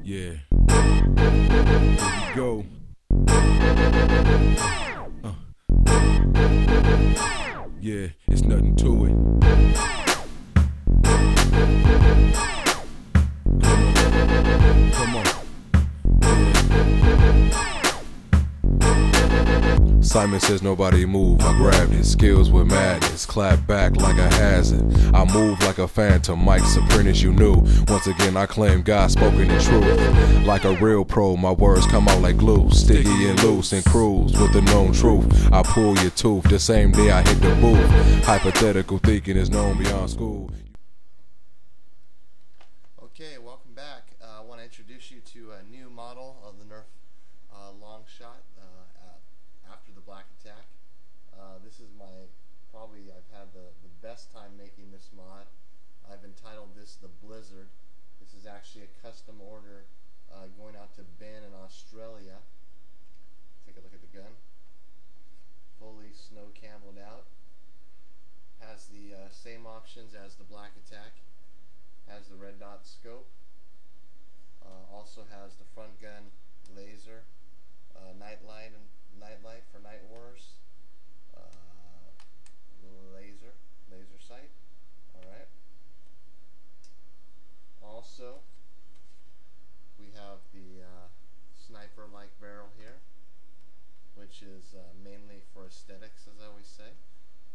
Yeah. Here we go. Yeah, it's nothing to it. Come on. Simon says nobody move, I grabbed it, skills with madness, clap back like a hazard. I move like a phantom, Mike's apprentice you knew. Once again I claim God spoken in truth. Like a real pro, my words come out like glue, sticky and loose and cruise with the known truth. I pull your tooth, the same day I hit the booth. Hypothetical thinking is known beyond school. Okay, welcome back. I want to introduce you to a new model of the Nerf Longshot after the Black Attack. This is I've had the best time making this mod. I've entitled this the Blizzard. This is actually a custom order going out to Ben in Australia. Take a look at the gun. Fully snow cameled out. Has the same options as the Black Attack. Has the red dot scope. Also has the front gun laser, nightlight for night wars, laser sight. All right. Also, we have the sniper-like barrel here, which is mainly for aesthetics, as I always say,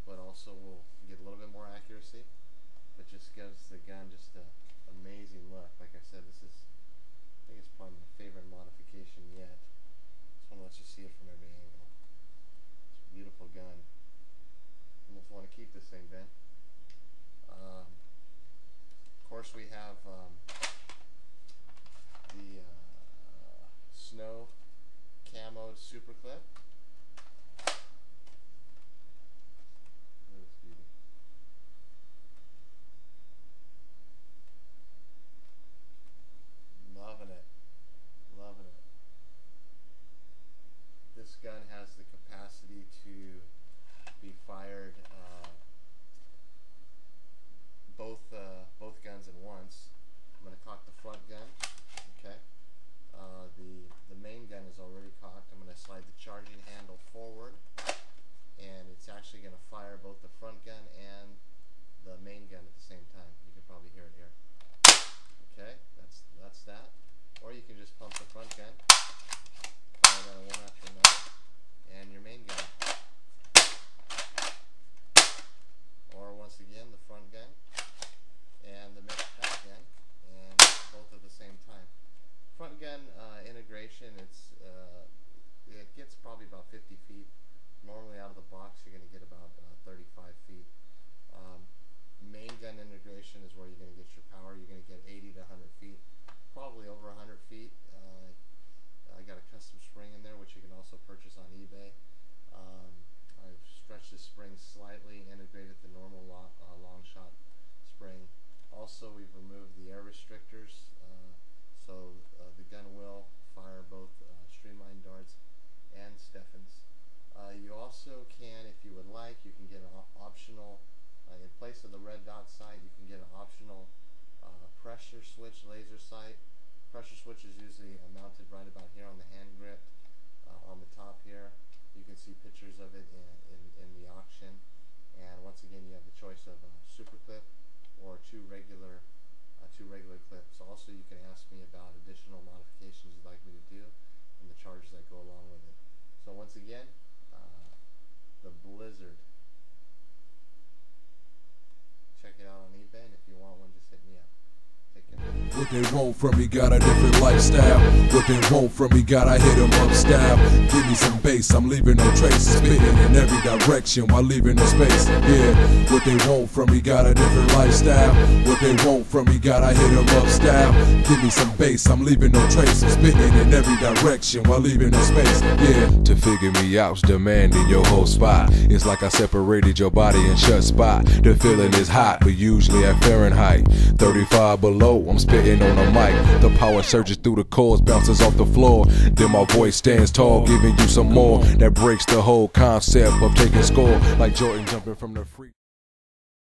but also will get a little bit more accuracy. But just gives the gun just an amazing look. Like I said, I think it's probably my favorite modification yet. This one lets you see it from every angle. It's a beautiful gun. Almost want to keep this thing, Ben. Of course, we have the snow camoed super clip. Loving it. This gun has the capacity to be fired both guns at once. I'm going to cock the front gun. Okay. The main gun is already cocked. I'm going to slide the charging handle forward, and it's actually going to fire both the front gun and the main gun at the same time. You can probably hear it here. Okay, that's that. Or you can just pump the front gun, fire that one after another, and your main gun. Or once again, the front gun and the back gun, and both at the same time. Front gun integration, it gets probably about 50 feet. Normally out of the box, you're going to get about 35 feet. Main gun integration is where you're going to get your power. You're going to get 80 to 100 feet. Probably over 100 feet. I got a custom spring in there, which you can also purchase on eBay. I've stretched the spring slightly, integrated the normal Longshot spring. Also, we've removed the air restrictors, so the gun will fire both streamline darts and Steffens. You also can, if you would like, you can get an optional, in place of the red dot sight, you can get an optional pressure switch laser sight. Pressure switch is usually mounted right about here on the hand grip, on the top here. You can see pictures of it in the auction. And once again, you have the choice of a super clip or two regular clips. Also, you can ask me about additional modifications you'd like me to do and the charges that go along with it. So once again, the Blizzard. Check it out on eBay, and if you want one, just hit me up. Take care. What they want from me, got a different lifestyle. What they want from me, gotta hit them up style. Give me some bass, I'm leaving no traces. Spitting in every direction while leaving no space. Yeah, what they want from me, got a different lifestyle. What they want from me, gotta hit them up style. Give me some bass, I'm leaving no traces. Spitting in every direction while leaving no space. Yeah, to figure me out's demanding your whole spot. It's like I separated your body in shut spot. The feeling is hot, but usually at Fahrenheit 35 below, I'm spitting on the mic. The power surges through the chords, bounces off the floor. Then my voice stands tall, giving you some more. That breaks the whole concept of taking score, like Jordan jumping from the free.